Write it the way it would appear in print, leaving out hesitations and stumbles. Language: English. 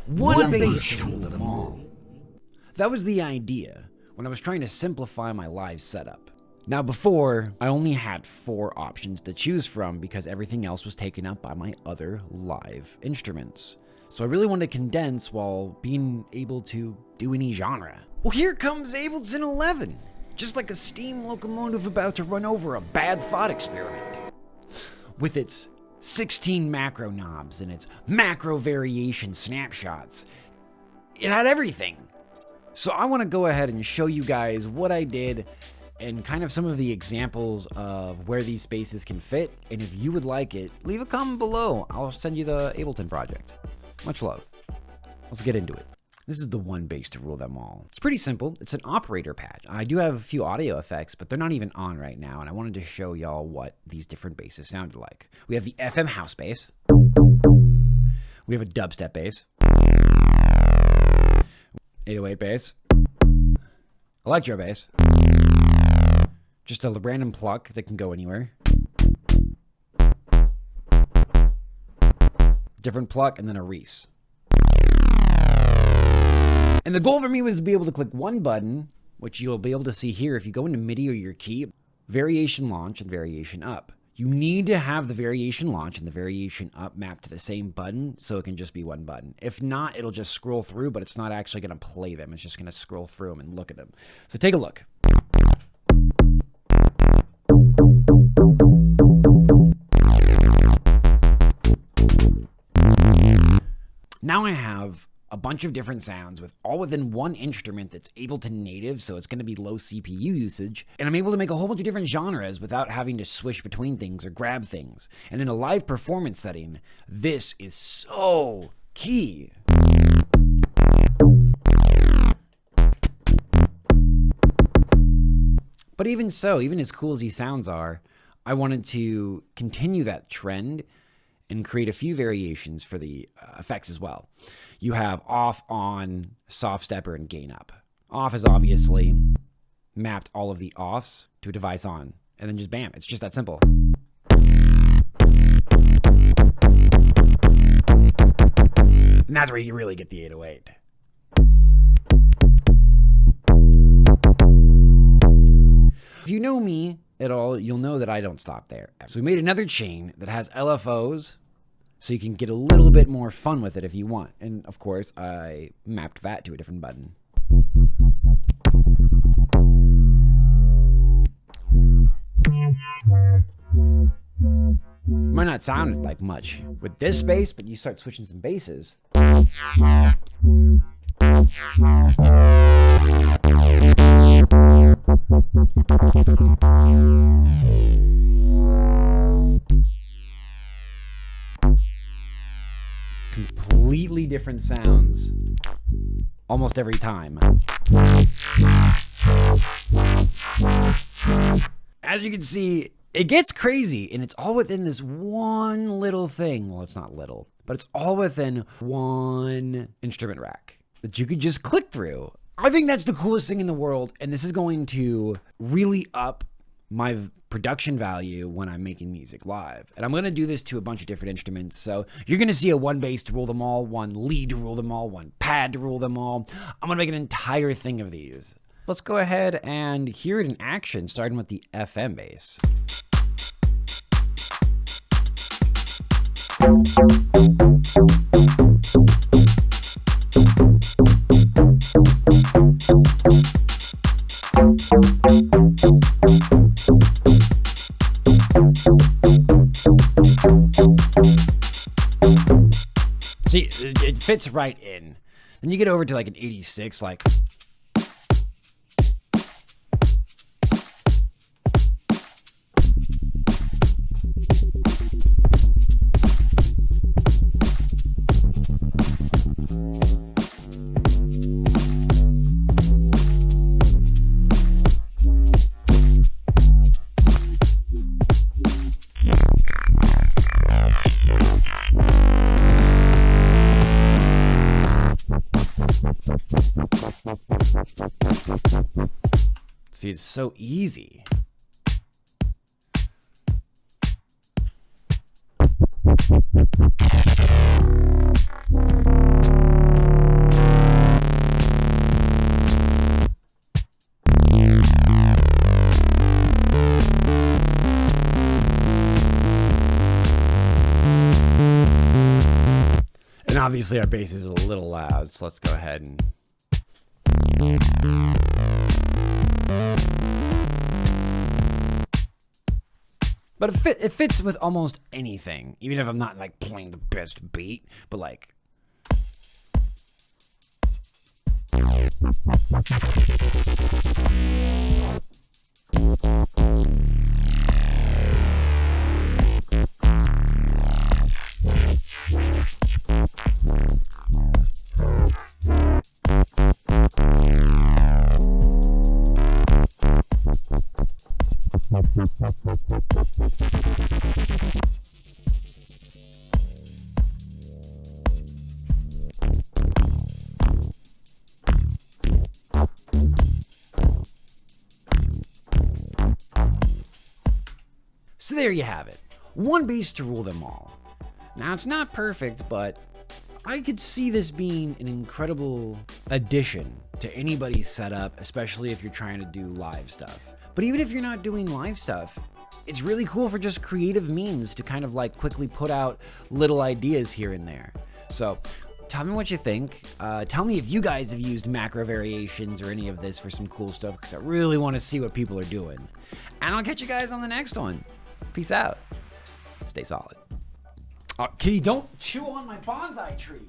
One bass to rule them all. That was the idea when I was trying to simplify my live setup. Now before, I only had 4 options to choose from because everything else was taken up by my other live instruments. So I really wanted to condense while being able to do any genre. Well, here comes Ableton 11, just like a steam locomotive about to run over a bad thought experiment. With its 16 macro knobs and its macro variation snapshots, it had everything. So I want to go ahead and show you guys what I did and kind of some of the examples of where these spaces can fit. And if you would like it, leave a comment below. I'll send you the Ableton project. Much love. Let's get into it. This is the one bass to rule them all. It's pretty simple. It's an operator patch. I do have a few audio effects, but they're not even on right now. And I wanted to show y'all what these different basses sounded like. We have the FM house bass. We have a dubstep bass. 808 bass. Electro bass. Just a random pluck that can go anywhere. Different pluck, and then a Reese. And the goal for me was to be able to click one button, which you'll be able to see here if you go into MIDI or your key, variation launch and variation up. You need to have the variation launch and the variation up mapped to the same button so it can just be one button. If not, it'll just scroll through, but it's not actually going to play them. It's just going to scroll through them and look at them. So take a look. Now I have a bunch of different sounds with all within one instrument that's Ableton native, so it's going to be low CPU usage, and I'm able to make a whole bunch of different genres without having to swish between things or grab things. And in a live performance setting, this is so key. But even so, even as cool as these sounds are, I wanted to continue that trend and create a few variations for the effects as well. You have off, on, soft stepper, and gain up. Off is obviously mapped all of the offs to a device on, and then just bam, it's just that simple. And that's where you really get the 808. If you know me at all, you'll know that I don't stop there. So we made another chain that has LFOs, so you can get a little bit more fun with it if you want. And of course, I mapped that to a different button. Might not sound like much with this bass, but you start switching some basses. Completely different sounds almost every time. As you can see, it gets crazy, and it's all within this one little thing. Well, it's not little, but it's all within one instrument rack that you could just click through. I think that's the coolest thing in the world, and this is going to really up my production value when I'm making music live. And I'm going to do this to a bunch of different instruments. So you're going to see a one bass to rule them all, one lead to rule them all, one pad to rule them all. I'm going to make an entire thing of these. Let's go ahead and hear it in action, starting with the FM bass. See, it fits right in. Then you get over to like an 86, like. See, it's so easy. Obviously, our bass is a little loud, so let's go ahead and... But it fits with almost anything, even if I'm not like playing the best beat, but like... So there you have it. One bass to rule them all. Now, it's not perfect, but I could see this being an incredible addition to anybody's setup, especially if you're trying to do live stuff. But even if you're not doing live stuff, it's really cool for just creative means to kind of like quickly put out little ideas here and there. So tell me what you think. Tell me if you guys have used macro variations or any of this for some cool stuff, because I really want to see what people are doing. And I'll catch you guys on the next one. Peace out. Stay solid. Kitty, don't chew on my bonsai tree.